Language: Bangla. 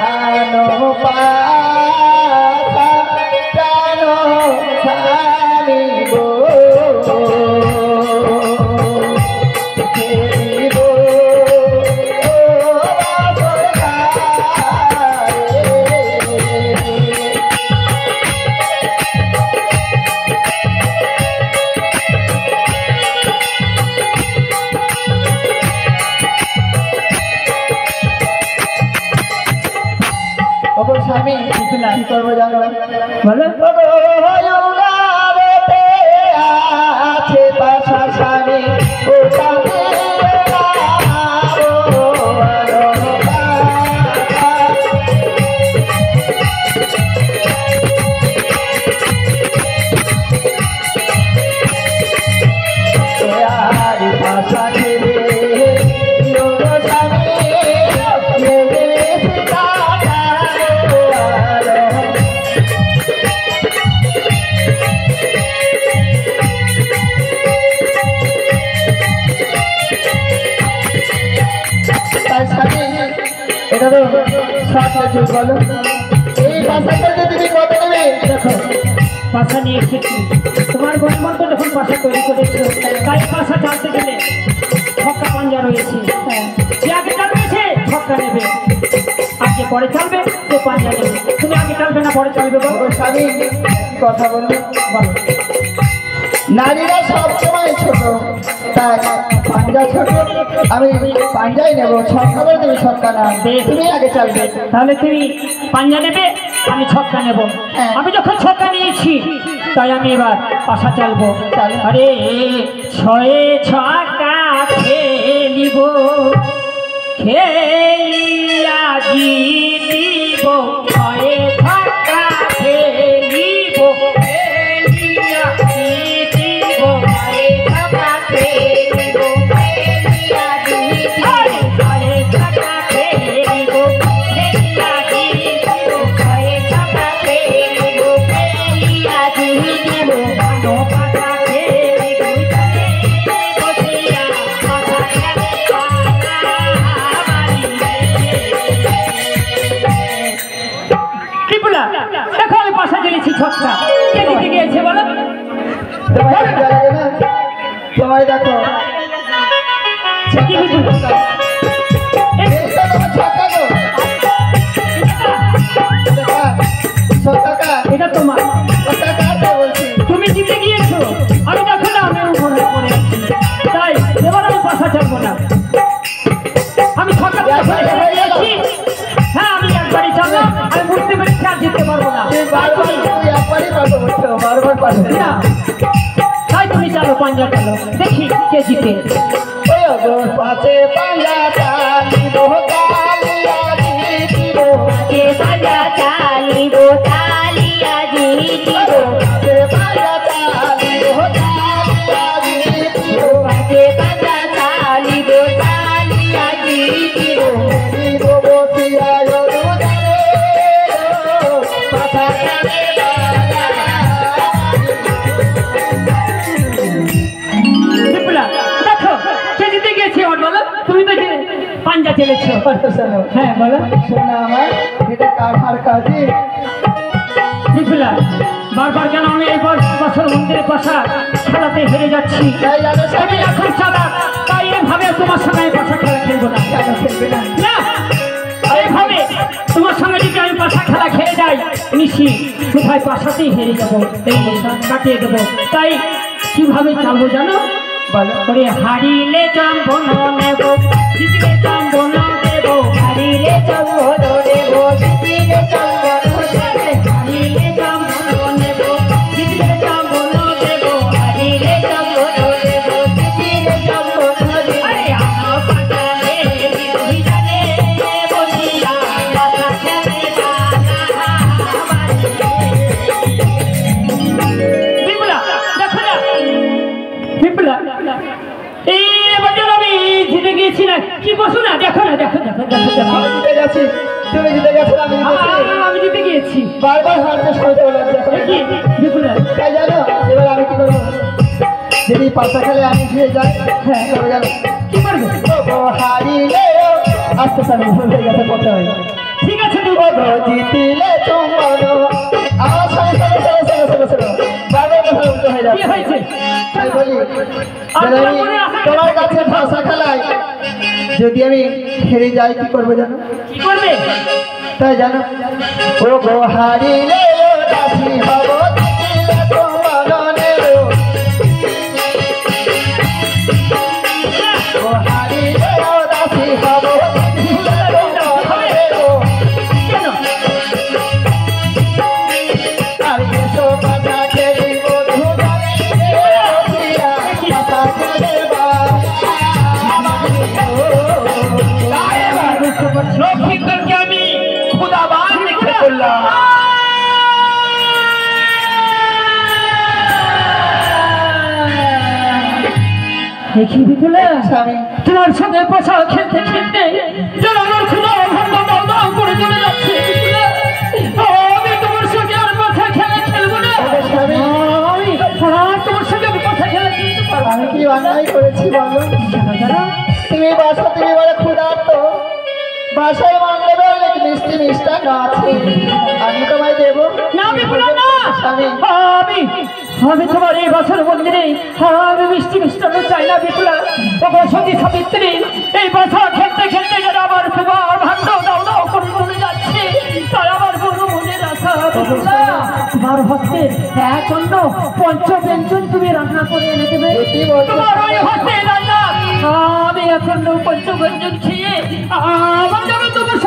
আনো পাতা প্রাণ ছাড়িব স্বামী কি করবো জানো আছে পাশা স্বামী ও স্বামী পাশা খেলে এটা তো সব বলো এই ভাষাটা যদি কত নেবে দেখো ভাষা নিয়ে এসেছি তোমার বন্ধু তো যখন ভাষা তৈরি করেছো তাই ভাষা জানতে গেলে ছক্কা পাঞ্জা রয়েছে যে আগে চালবেছে ছক্কা নেবে আর যে পরে চালবে সে পাঞ্জা নেবে তুমি আগে চালবে না পরে চালবে বলো স্বামী কথা বলবো বলো নারীরা সবসময় ছোট তাই পাঞ্জা ছোট আমি পাঞ্জাই নেবো ছক্কা বলে তুমি ছক্কা না তুমি আগে চালবে তাহলে তুমি পাঞ্জা নেবে আমি ছক্কা নেব আমি যখন ছক্কা নিয়েছি তাই আমি এবার পাশা চালবো আরে ছয়ে ছক্কা খেলিব খেলিয়া জিতিব ছয়ে ছক্কা খেলিব খেলিয়া জিতিব ছয়ে ছক্কা খেলিব খেলিয়া জিতিব ছয়ে ছক্কা খেলিব খেলিয়া জিতিব ছয়ে ছক্কা খেলিব খেলিয়া জিতিব গানো পাতা খেলিব বসিয়া পাতা খেলে পাতা ত্রিপুরা দেখো আমি পাশা চলেছি ছক্কা কে দিতে গিয়েছে বলো সবাই দেখো এটা তোমার তুমি জিতে গিয়েছো আমি দেখো না আমি উপরে পড়ে আছি তাই এবার আমি পাশা চালবো না আমি ছক্কা দিয়েছি হ্যাঁ আমি একবারই চালবো আমি বুঝতে পেরেছি আর জিততে পারবো না বারবার পাশে তাই তুমি চালো পাঞ্জা চালো দেখি কে জিতে পাশে পাঞ্জা চালিব পাঞ্জা চালিব চালিয়া জিতিব পাঞ্জা চালিব চালিয়া জিতিব দেখো কে জিতে গিয়েছে ওর বলো তুমি তো পাঞ্জা চলেছো হ্যাঁ বলো শোনা আমার এটা কাঠার কাজে বিপুলা বারবার কেন আমি এই বছর মন্দিরের পাশা খেলাতে হেরে যাচ্ছি আমি এখন চালা তাই এভাবে তোমার সঙ্গে আমি পাশা খেলা খেলবো না না এইভাবে তোমার সঙ্গে যদি আমি পাশা খেলা খেলে যাই নিশি কোথায় পাশাতেই হেরে যাবো এই কাটিয়ে দেবো তাই কিভাবে চালবো জানো বলে হারিলে চম্বন নেব জিতলে চম্বন দেব হারিলে চম্বন দেব জিতলে চম্বন হারিলে চম্বন নেব জিতলে চম্বন দেব হারিলে চম্বন দেব জিতলে চম্বন দেব আরে আনো পাতালে বিধি জানে বলিয়া পাতা খেলে বিপুলা দেখো না বিপুলা এই বছর আমি জিতে গিয়েছি না কি বসো না দেখো না দেখো দেখো দেখো দেখো জিতে গেছি তুমি জিতে গেছো আমি জিতে গিয়েছি বারবার হারতে সহ্য হলো বিপুলা তাই জানো এবার আমি কি করবো যদি পাশা খেলে আমি ফিরে যাই হ্যাঁ চলে গেল কি করবে হারিলে আস্তে আস্তে হয়ে গেছে করতে হয় ঠিক আছে দেব। ও গো জিতিলে চুম্বন আমার সঙ্গে বাবার কথা উল্টো হয়ে কি যাবে। হয়েছে? তাই বলি যদি আমি তোমার কাছে ভাষা খেলাই যদি আমি হেরে যাই কি করবে জানো? কি করবে? তাই জানো ও গো হারিলে দাসী হব জিতিলে চুম্বনে ও হারিলে দাসী হব জিতিলে চুম্বনে ও কেন? আর এসো কথা খেলিব ধুমারে কথা খেলবা লক্ষ্মীদেরকে আমি খুদাবান লিখে করলাম দেখি বিপুলা স্বামী তোমার সঙ্গে পাশা খেলতে খেলতে যেন আমার ক্ষুধা ভান্ডা দাও দাও করে চলে যাচ্ছে বিপুলা। আমি তোমার সঙ্গে আর পাশা খেলা খেলবো না। স্বামী আর তোমার সঙ্গে আমি পাশা খেলা খেলতে পারবো আমি কি অন্যায় করেছি বলো? না। তুমি বাসা তুমি বলে ক্ষুধার্ত বাসায় মাংলে বলে মিষ্টি মিষ্টান্ন আছে আমি তোমায় দেবো না বিপুলা না। স্বামী আমি তোমার এই বছর মন্দিরে আমি মিষ্টি মিষ্টান্ন চাই না বিপুলা। তখন সতী সাবিত্রী এই বছর খেলতে খেলতে যেন আমার খুবা ভাণ্ড দাও দাও করে চলে যাচ্ছে তাই আমার কোনো মনের আশা বিপুলা। তোমার হস্তে এক অন্য পঞ্চব্যঞ্জন তুমি রান্না করে এনে দেবে। কি বলছো? তোমার ওই হস্তে রান্না আমি এখন পঞ্চব্যঞ্জন খেয়ে আমার যেন তোমার